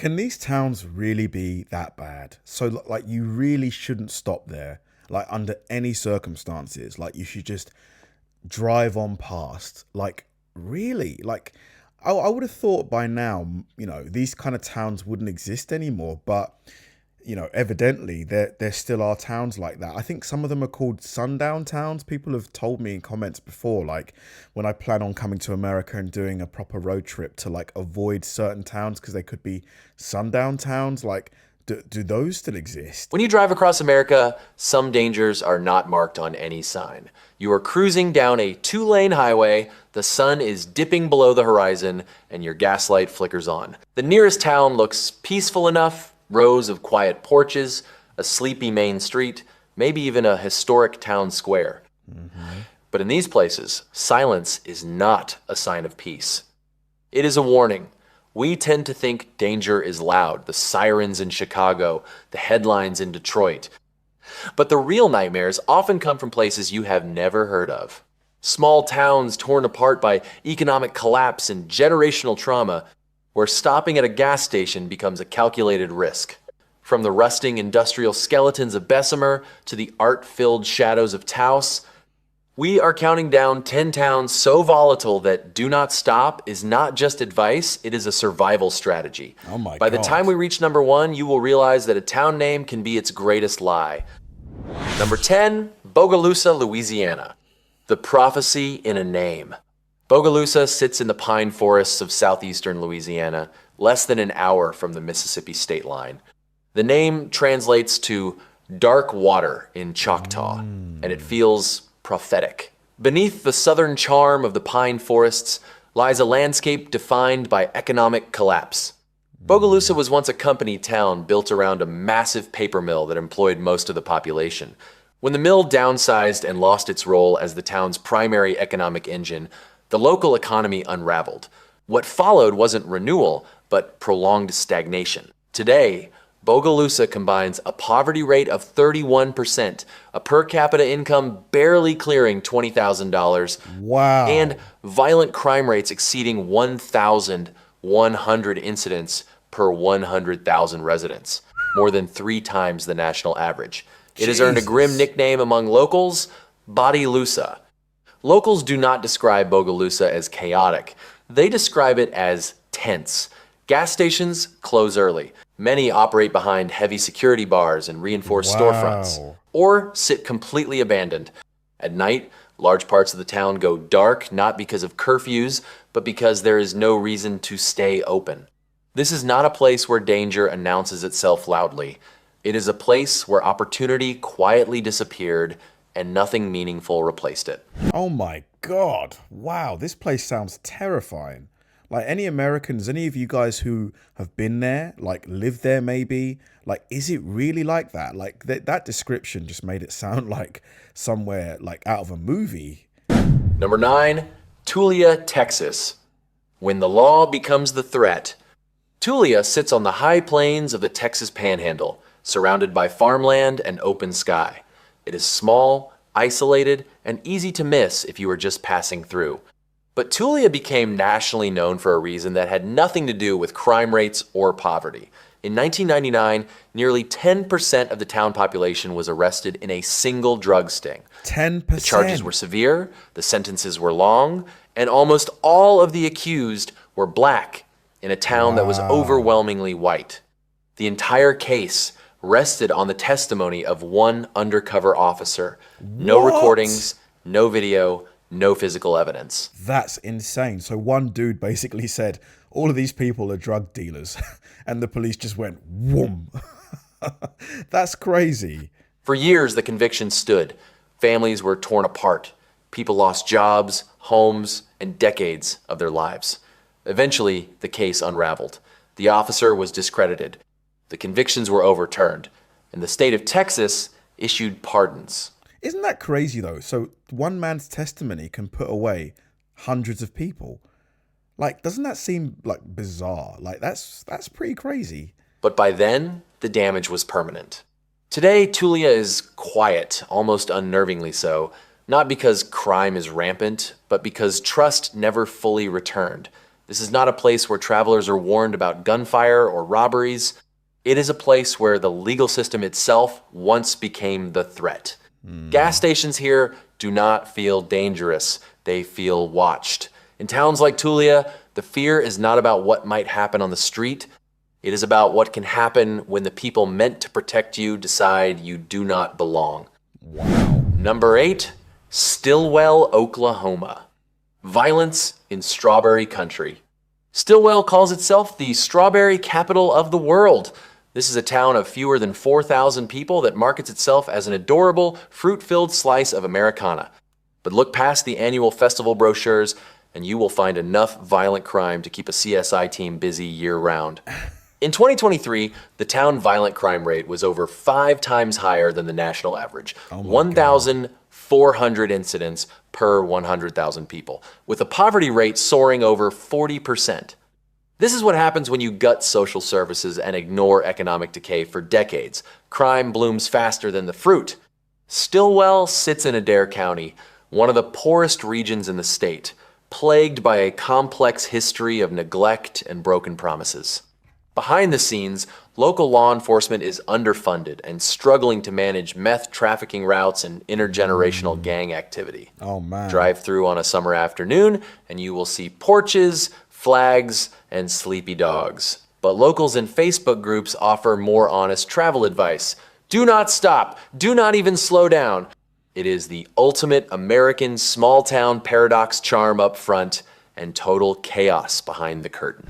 Can these towns really be that bad? So, like, you really shouldn't stop there, like, under any circumstances. Like, you should just drive on past. Like, really? Like, I would have thought by now, these kind of towns wouldn't exist anymore. But evidently there still are towns like that. I think some of them are called sundown towns. People have told me in comments before, like when I plan on coming to America and doing a proper road trip, to like avoid certain towns because they could be sundown towns. Like, do those still exist? When you drive across America, some dangers are not marked on any sign. You are cruising down a 2-lane highway, the sun is dipping below the horizon, and your gas light flickers on. The nearest town looks peaceful enough: rows of quiet porches, a sleepy main street, maybe even a historic town square. But in these places, silence is not a sign of peace. It is a warning. We tend to think danger is loud, the sirens in Chicago, the headlines in Detroit. But the real nightmares often come from places you have never heard of. Small towns torn apart by economic collapse and generational trauma, where stopping at a gas station becomes a calculated risk. From the rusting industrial skeletons of Bessemer to the art-filled shadows of Taos, we are counting down 10 towns so volatile that do not stop is not just advice, it is a survival strategy. Oh my By the God. time we reach number 1, you will realize that a town name can be its greatest lie. Number 10, Bogalusa, Louisiana. The prophecy in a name. Bogalusa sits in the pine forests of southeastern Louisiana, less than an hour from the Mississippi state line. The name translates to dark water in Choctaw, and it feels prophetic. Beneath the southern charm of the pine forests lies a landscape defined by economic collapse. Bogalusa was once a company town built around a massive paper mill that employed most of the population. When the mill downsized and lost its role as the town's primary economic engine, the local economy unraveled. What followed wasn't renewal, but prolonged stagnation. Today, Bogalusa combines a poverty rate of 31%, a per capita income barely clearing $20,000, Wow. and violent crime rates exceeding 1,100 incidents per 100,000 residents, more than 3 times the national average. It has earned a grim nickname among locals, Bogalusa. Locals do not describe Bogalusa as chaotic. They describe it as tense. Gas stations close early. Many operate behind heavy security bars and reinforced storefronts, or sit completely abandoned. At night, large parts of the town go dark, not because of curfews, but because there is no reason to stay open. This is not a place where danger announces itself loudly. It is a place where opportunity quietly disappeared and nothing meaningful replaced it. Oh my God. Wow, this place sounds terrifying. Like, any Americans, any of you guys who have been there, like lived there maybe, like, is it really like that? Like, that description just made it sound like somewhere like out of a movie. Number 9, Tulia, Texas. When the law becomes the threat. Tulia sits on the high plains of the Texas Panhandle, surrounded by farmland and open sky. It is small, isolated, and easy to miss if you are just passing through. But Tulia became nationally known for a reason that had nothing to do with crime rates or poverty. In 1999, nearly 10% of the town population was arrested in a single drug sting. 10%? The charges were severe, the sentences were long, and almost all of the accused were black in a town that was overwhelmingly white. The entire case rested on the testimony of one undercover officer. No recordings, no video, no physical evidence. That's insane. So one dude basically said, all of these people are drug dealers. And the police just went, whoom. That's crazy. For years, the conviction stood. Families were torn apart. People lost jobs, homes, and decades of their lives. Eventually, the case unraveled. The officer was discredited. The convictions were overturned. And the state of Texas issued pardons. Isn't that crazy, though? So one man's testimony can put away hundreds of people. Like, doesn't that seem, like, bizarre? Like, that's pretty crazy. But by then, the damage was permanent. Today, Tulia is quiet, almost unnervingly so, not because crime is rampant, but because trust never fully returned. This is not a place where travelers are warned about gunfire or robberies. It is a place where the legal system itself once became the threat. Gas stations here do not feel dangerous. They feel watched. In towns like Tulia, the fear is not about what might happen on the street. It is about what can happen when the people meant to protect you decide you do not belong. Wow. Number 8, Stilwell, Oklahoma. Violence in strawberry country. Stilwell calls itself the strawberry capital of the world. This is a town of fewer than 4,000 people that markets itself as an adorable, fruit-filled slice of Americana. But look past the annual festival brochures, and you will find enough violent crime to keep a CSI team busy year-round. In 2023, the town violent crime rate was over 5 times higher than the national average, 1,400 incidents per 100,000 people, with a poverty rate soaring over 40%. This is what happens when you gut social services and ignore economic decay for decades. Crime blooms faster than the fruit. Stilwell sits in Adair County, one of the poorest regions in the state, plagued by a complex history of neglect and broken promises. Behind the scenes, local law enforcement is underfunded and struggling to manage meth trafficking routes and intergenerational gang activity. Oh, man. Drive through on a summer afternoon, and you will see porches, flags, and sleepy dogs. But locals in Facebook groups offer more honest travel advice. Do not stop. Do not even slow down. It is the ultimate American small-town paradox charm up front and total chaos behind the curtain.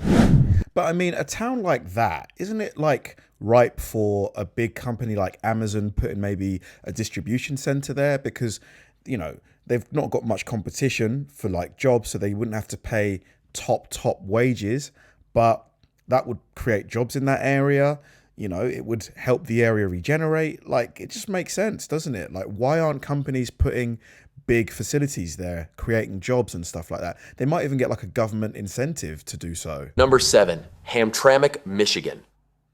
But I mean, a town like that, isn't it like ripe for a big company like Amazon putting maybe a distribution center there? Because, you know, they've not got much competition for like jobs, so they wouldn't have to pay top wages, but that would create jobs in that area. You know, it would help the area regenerate. Like, it just makes sense, doesn't it? Like, why aren't companies putting big facilities there, creating jobs and stuff like that? They might even get like a government incentive to do so. Number 7, Hamtramck, Michigan.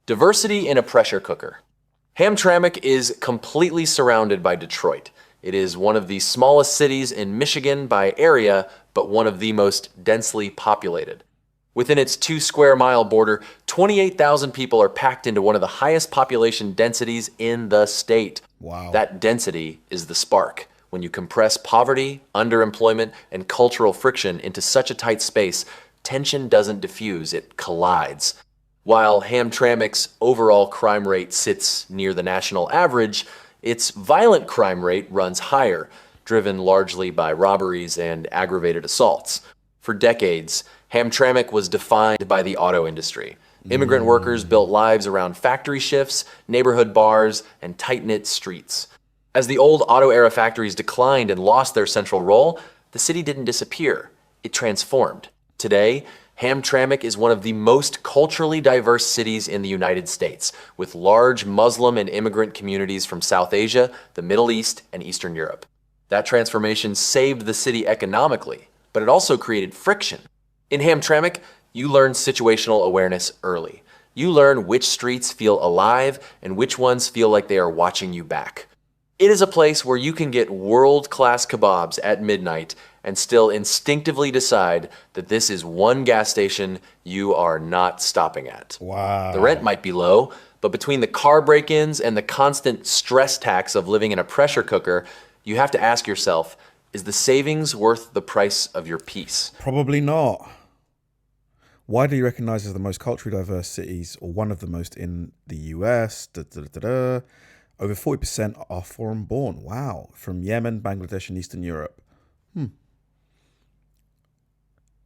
Diversity in a pressure cooker. Hamtramck is completely surrounded by Detroit. It is one of the smallest cities in Michigan by area, but one of the most densely populated. Within its 2-square-mile border, 28,000 people are packed into one of the highest population densities in the state. Wow. That density is the spark. When you compress poverty, underemployment, and cultural friction into such a tight space, tension doesn't diffuse, it collides. While Hamtramck's overall crime rate sits near the national average, its violent crime rate runs higher, driven largely by robberies and aggravated assaults. For decades, Hamtramck was defined by the auto industry. Immigrant workers built lives around factory shifts, neighborhood bars, and tight-knit streets. As the old auto-era factories declined and lost their central role, the city didn't disappear. It transformed. Today, Hamtramck is one of the most culturally diverse cities in the United States, with large Muslim and immigrant communities from South Asia, the Middle East, and Eastern Europe. That transformation saved the city economically, but it also created friction. In Hamtramck, you learn situational awareness early. You learn which streets feel alive and which ones feel like they are watching you back. It is a place where you can get world-class kebabs at midnight and still instinctively decide that this is one gas station you are not stopping at. Wow. The rent might be low, but between the car break-ins and the constant stress tax of living in a pressure cooker, you have to ask yourself, is the savings worth the price of your peace? Probably not. Widely recognized as the most culturally diverse cities, or one of the most in the US, over 40% are foreign born. Wow. From Yemen, Bangladesh, and Eastern Europe.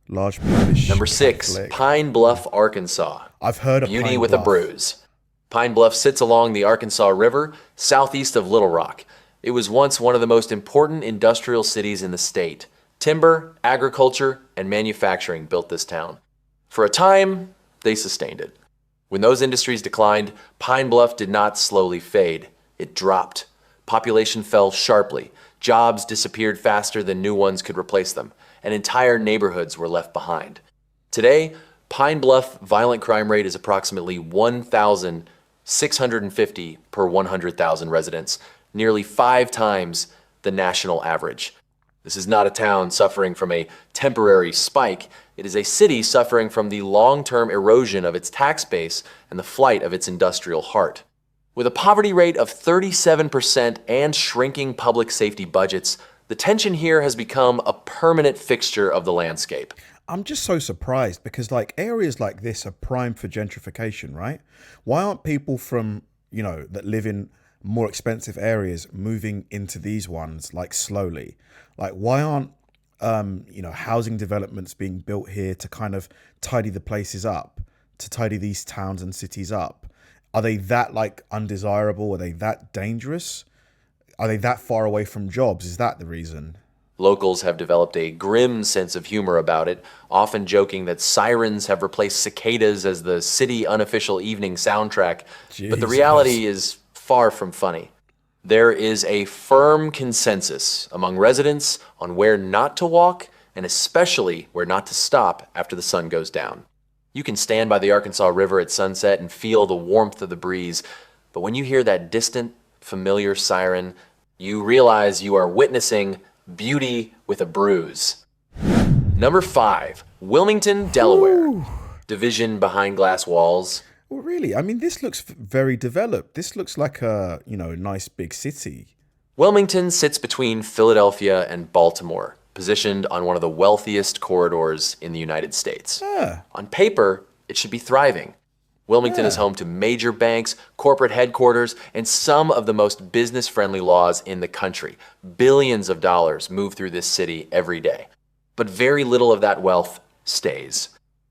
Large Polish. Number 6, Catholic. Pine Bluff, Arkansas. I've heard of Beauty Pine with Bluff. a bruise. Pine Bluff sits along the Arkansas River, southeast of Little Rock. It was once one of the most important industrial cities in the state. Timber, agriculture, and manufacturing built this town. For a time, they sustained it. When those industries declined, Pine Bluff did not slowly fade. It dropped. Population fell sharply. Jobs disappeared faster than new ones could replace them, and entire neighborhoods were left behind. Today, Pine Bluff violent crime rate is approximately 1,650 per 100,000 residents, nearly 5 times the national average. This is not a town suffering from a temporary spike. It is a city suffering from the long-term erosion of its tax base and the flight of its industrial heart. With a poverty rate of 37% and shrinking public safety budgets, the tension here has become a permanent fixture of the landscape. I'm just so surprised because like areas like this are prime for gentrification, right? Why aren't people from, that live in more expensive areas moving into these ones like slowly? Like why aren't housing developments being built here to kind of tidy the places up, to tidy these towns and cities up? Are they that like undesirable? Are they that dangerous? Are they that far away from jobs? Is that the reason? Locals have developed a grim sense of humor about it, often joking that sirens have replaced cicadas as the city unofficial evening soundtrack. But the reality is far from funny. There is a firm consensus among residents on where not to walk and especially where not to stop after the sun goes down. You can stand by the Arkansas River at sunset and feel the warmth of the breeze, but when you hear that distant, familiar siren, you realize you are witnessing beauty with a bruise. Number 5, Wilmington, Delaware. Ooh. Division behind glass walls. Well, really? I mean, this looks very developed. This looks like a, nice big city. Wilmington sits between Philadelphia and Baltimore, positioned on one of the wealthiest corridors in the United States. On paper, it should be thriving. Wilmington is home to major banks, corporate headquarters, and some of the most business-friendly laws in the country. Billions of dollars move through this city every day. But very little of that wealth stays.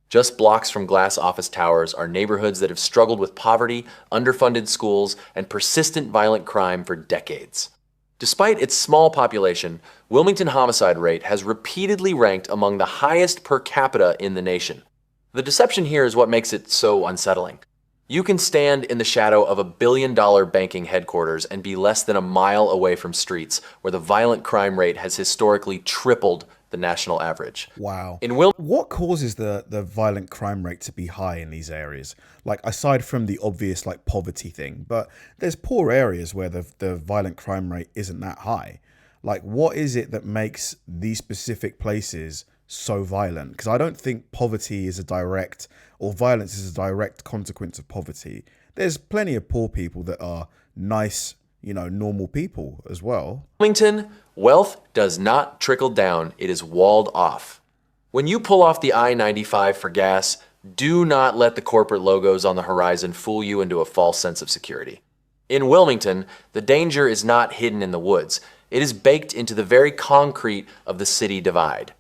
Just blocks from glass office towers are neighborhoods that have struggled with poverty, underfunded schools, and persistent violent crime for decades. Despite its small population, Wilmington homicide rate has repeatedly ranked among the highest per capita in the nation. The deception here is what makes it so unsettling. You can stand in the shadow of $1 billion banking headquarters and be less than a mile away from streets where the violent crime rate has historically tripled the national average. Wow. In What causes the violent crime rate to be high in these areas? Like, aside from the obvious, like, poverty thing, but there's poor areas where the violent crime rate isn't that high. Like, what is it that makes these specific places so violent? Because I don't think poverty is violence is a direct consequence of poverty. There's plenty of poor people that are nice, normal people as well. Wilmington, wealth does not trickle down, it is walled off. When you pull off the I-95 for gas, do not let the corporate logos on the horizon fool you into a false sense of security. In Wilmington, the danger is not hidden in the woods. It is baked into the very concrete of the city divide.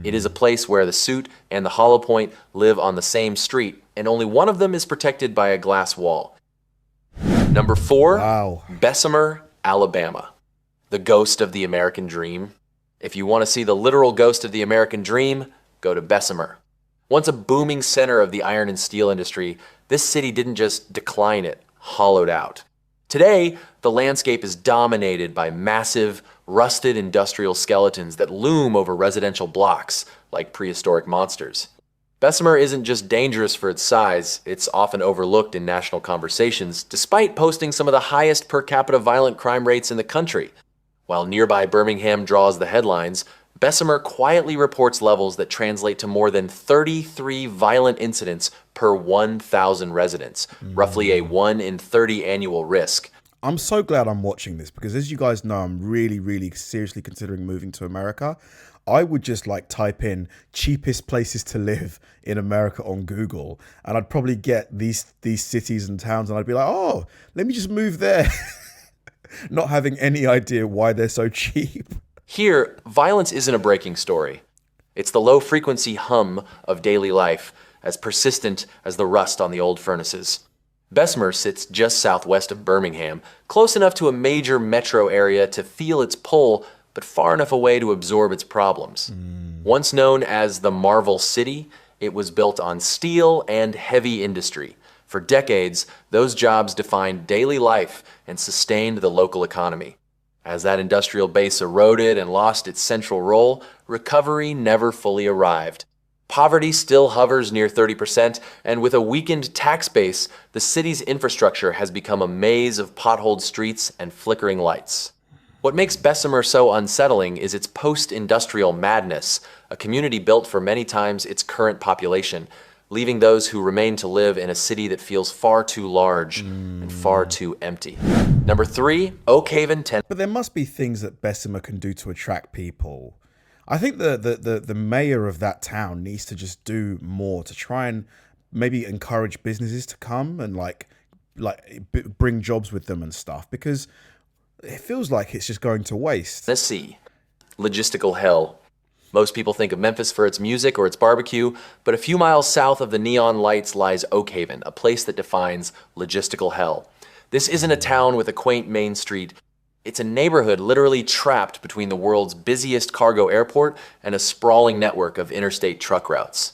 It is a place where the Suit and the Hollow Point live on the same street, and only one of them is protected by a glass wall. Number 4, Wow. Bessemer, Alabama. The ghost of the American dream. If you want to see the literal ghost of the American dream, go to Bessemer. Once a booming center of the iron and steel industry, this city didn't just decline, it hollowed out. Today, the landscape is dominated by massive, rusted industrial skeletons that loom over residential blocks like prehistoric monsters. Bessemer isn't just dangerous for its size, it's often overlooked in national conversations, despite posting some of the highest per capita violent crime rates in the country. While nearby Birmingham draws the headlines, Bessemer quietly reports levels that translate to more than 33 violent incidents per 1,000 residents, roughly a 1 in 30 annual risk. I'm so glad I'm watching this because, as you guys know, I'm really, really seriously considering moving to America. I would just like type in cheapest places to live in America on Google, and I'd probably get these cities and towns, and I'd be like, oh, let me just move there. Not having any idea why they're so cheap. Here, violence isn't a breaking story. It's the low-frequency hum of daily life, as persistent as the rust on the old furnaces. Bessemer sits just southwest of Birmingham, close enough to a major metro area to feel its pull, but far enough away to absorb its problems. Once known as the Marvel City, it was built on steel and heavy industry. For decades, those jobs defined daily life and sustained the local economy. As that industrial base eroded and lost its central role, recovery never fully arrived. Poverty still hovers near 30%, and with a weakened tax base, the city's infrastructure has become a maze of potholed streets and flickering lights. What makes Bessemer so unsettling is its post-industrial madness, a community built for many times its current population, leaving those who remain to live in a city that feels far too large and far too empty. Number 3, Oak Haven, Tennessee. But there must be things that Bessemer can do to attract people. I think the mayor of that town needs to just do more to try and maybe encourage businesses to come and bring jobs with them and stuff, because it feels like it's just going to waste. Tennessee, logistical hell. Most people think of Memphis for its music or its barbecue, but a few miles south of the neon lights lies Oak Haven, a place that defines logistical hell. This isn't a town with a quaint main street. It's a neighborhood literally trapped between the world's busiest cargo airport and a sprawling network of interstate truck routes.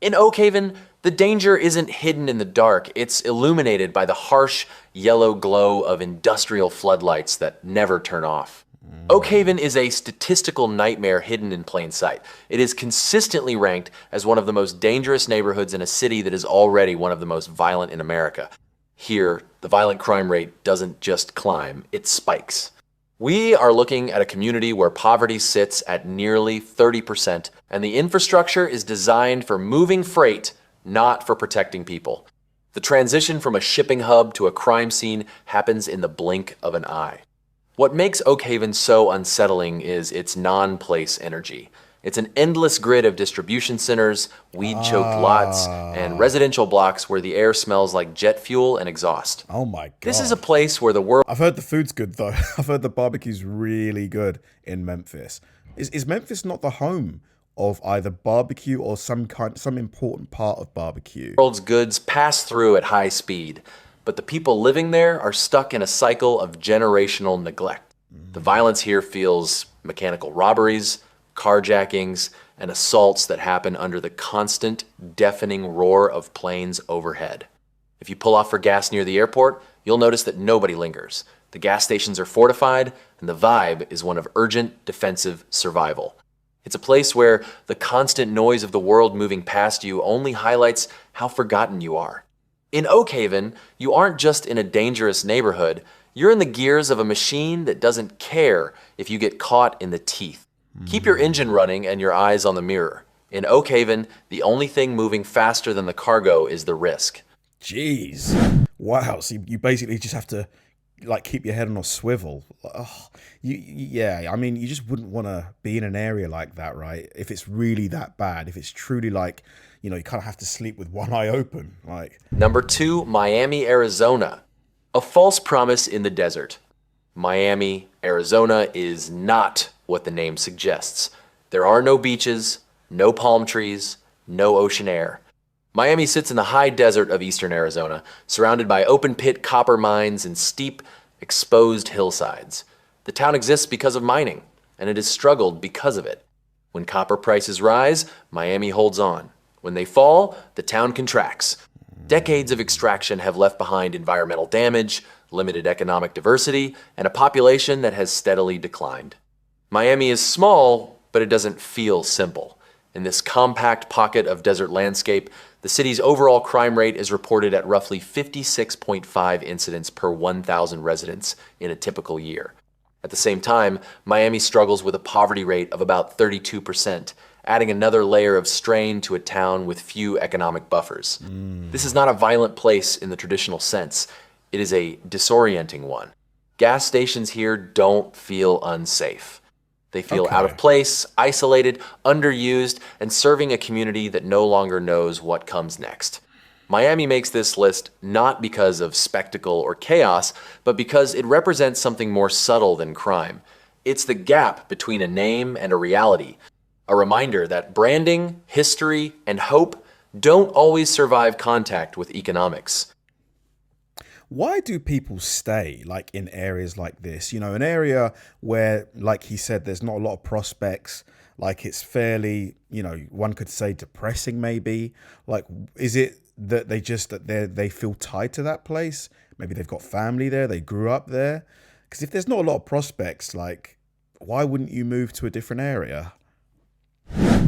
In Oak Haven, the danger isn't hidden in the dark. It's illuminated by the harsh yellow glow of industrial floodlights that never turn off. Oak Haven is a statistical nightmare hidden in plain sight. It is consistently ranked as one of the most dangerous neighborhoods in a city that is already one of the most violent in America. Here, the violent crime rate doesn't just climb, it spikes. We are looking at a community where poverty sits at nearly 30%, and the infrastructure is designed for moving freight, not for protecting people. The transition from a shipping hub to a crime scene happens in the blink of an eye. What makes Oak Haven so unsettling is its non-place energy. It's an endless grid of distribution centers, weed-choked lots, and residential blocks where the air smells like jet fuel and exhaust. Oh my God. This is a place where the world... I've heard the food's good though. I've heard the barbecue's really good in Memphis. Is Memphis not the home of either barbecue or some important part of barbecue? World's goods pass through at high speed, but the people living there are stuck in a cycle of generational neglect. The violence here feels mechanical robberies, carjackings, and assaults that happen under the constant, deafening roar of planes overhead. If you pull off for gas near the airport, you'll notice that nobody lingers. The gas stations are fortified, and the vibe is one of urgent, defensive survival. It's a place where the constant noise of the world moving past you only highlights how forgotten you are. In Oak Haven, you aren't just in a dangerous neighborhood, you're in the gears of a machine that doesn't care if you get caught in the teeth. Keep your engine running and your eyes on the mirror. In Oak Haven, the only thing moving faster than the cargo is the risk. Jeez. Wow, so you basically just have to keep your head on a swivel. Oh, I mean, you just wouldn't want to be in an area like that, right? If it's really that bad, if it's truly you kind of have to sleep with one eye open. Number 2, Miami, Arizona. A false promise in the desert. Miami, Arizona is not what the name suggests. There are no beaches, no palm trees, no ocean air. Miami sits in the high desert of eastern Arizona, surrounded by open-pit copper mines and steep, exposed hillsides. The town exists because of mining, and it has struggled because of it. When copper prices rise, Miami holds on. When they fall, the town contracts. Decades of extraction have left behind environmental damage, limited economic diversity, and a population that has steadily declined. Miami is small, but it doesn't feel simple. In this compact pocket of desert landscape, the city's overall crime rate is reported at roughly 56.5 incidents per 1,000 residents in a typical year. At the same time, Miami struggles with a poverty rate of about 32%, adding another layer of strain to a town with few economic buffers. This is not a violent place in the traditional sense. It is a disorienting one. Gas stations here don't feel unsafe. They feel out of place, isolated, underused, and serving a community that no longer knows what comes next. Miami makes this list not because of spectacle or chaos, but because it represents something more subtle than crime. It's the gap between a name and a reality, a reminder that branding, history, and hope don't always survive contact with economics. Why do people stay in areas like this? An area where, like he said, there's not a lot of prospects, it's fairly, one could say depressing maybe. Is it that they feel tied to that place? Maybe they've got family there, they grew up there. Because if there's not a lot of prospects, why wouldn't you move to a different area?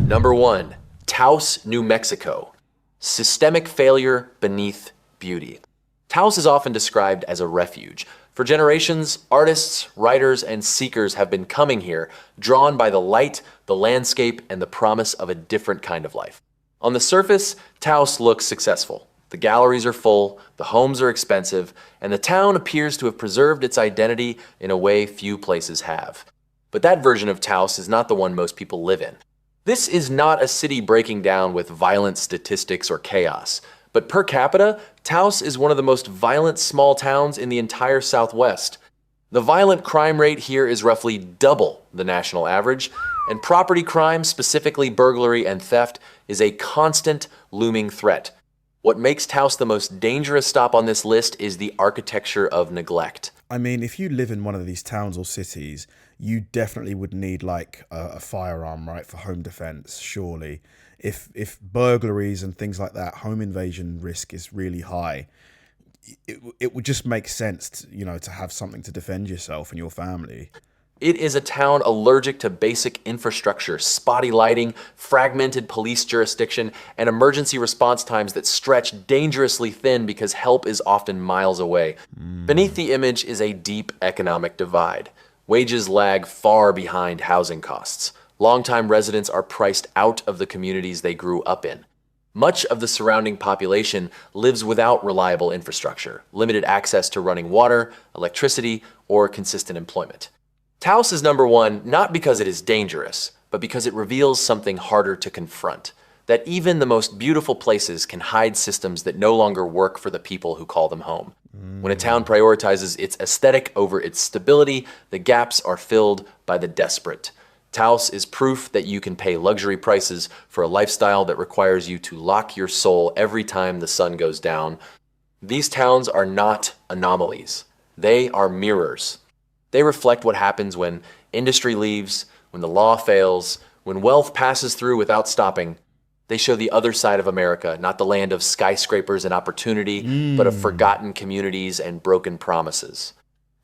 Number 1, Taos, New Mexico. Systemic failure beneath beauty. Taos is often described as a refuge. For generations, artists, writers, and seekers have been coming here, drawn by the light, the landscape, and the promise of a different kind of life. On the surface, Taos looks successful. The galleries are full, the homes are expensive, and the town appears to have preserved its identity in a way few places have. But that version of Taos is not the one most people live in. This is not a city breaking down with violent statistics or chaos. But per capita, Taos is one of the most violent small towns in the entire Southwest. The violent crime rate here is roughly double the national average, and property crime, specifically burglary and theft, is a constant looming threat. What makes Taos the most dangerous stop on this list is the architecture of neglect. I mean, if you live in one of these towns or cities, you definitely would need like a firearm, right, for home defense, surely. If burglaries and things like that, home invasion risk is really high, it would just make sense to have something to defend yourself and your family. It is a town allergic to basic infrastructure, spotty lighting, fragmented police jurisdiction, and emergency response times that stretch dangerously thin because help is often miles away. Beneath the image is a deep economic divide. Wages lag far behind housing costs. Longtime residents are priced out of the communities they grew up in. Much of the surrounding population lives without reliable infrastructure, limited access to running water, electricity, or consistent employment. Taos is number one not because it is dangerous, but because it reveals something harder to confront. That even the most beautiful places can hide systems that no longer work for the people who call them home. When a town prioritizes its aesthetic over its stability, the gaps are filled by the desperate. Taos is proof that you can pay luxury prices for a lifestyle that requires you to lock your soul every time the sun goes down. These towns are not anomalies. They are mirrors. They reflect what happens when industry leaves, when the law fails, when wealth passes through without stopping. They show the other side of America, not the land of skyscrapers and opportunity, but of forgotten communities and broken promises.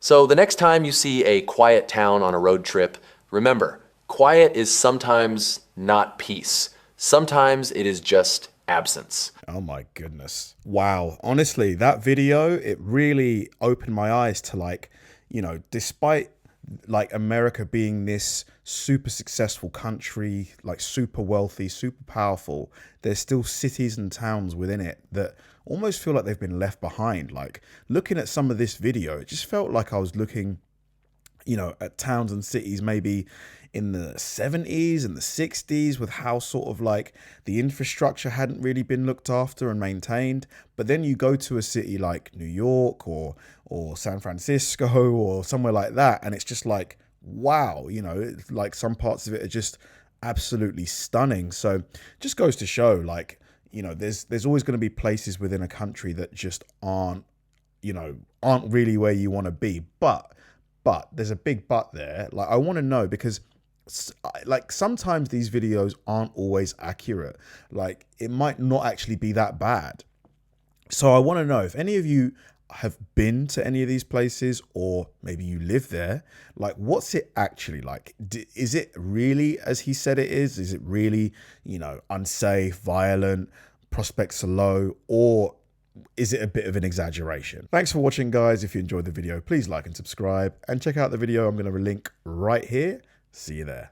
So the next time you see a quiet town on a road trip, remember, quiet is sometimes not peace. Sometimes it is just absence. Oh my goodness. Wow. Honestly, that video, it really opened my eyes to despite America being this super successful country, super wealthy, super powerful, there's still cities and towns within it that almost feel like they've been left behind. Looking at some of this video, it just felt like I was looking, at towns and cities maybe in the 70s and the 60s, with how sort of the infrastructure hadn't really been looked after and maintained. But then you go to a city like New York or San Francisco or somewhere like that, and it's just wow, some parts of it are just absolutely stunning. So just goes to show there's always going to be places within a country that just aren't really where you want to be. But there's a big but there. I want to know, because sometimes these videos aren't always accurate. It might not actually be that bad. So I want to know if any of you have been to any of these places, or maybe you live there. What's it actually like? Is it really as he said it is? Is it really, unsafe, violent, prospects are low, or is it a bit of an exaggeration? Thanks for watching, guys. If you enjoyed the video, please like and subscribe, and check out the video I'm going to link right here. See you there.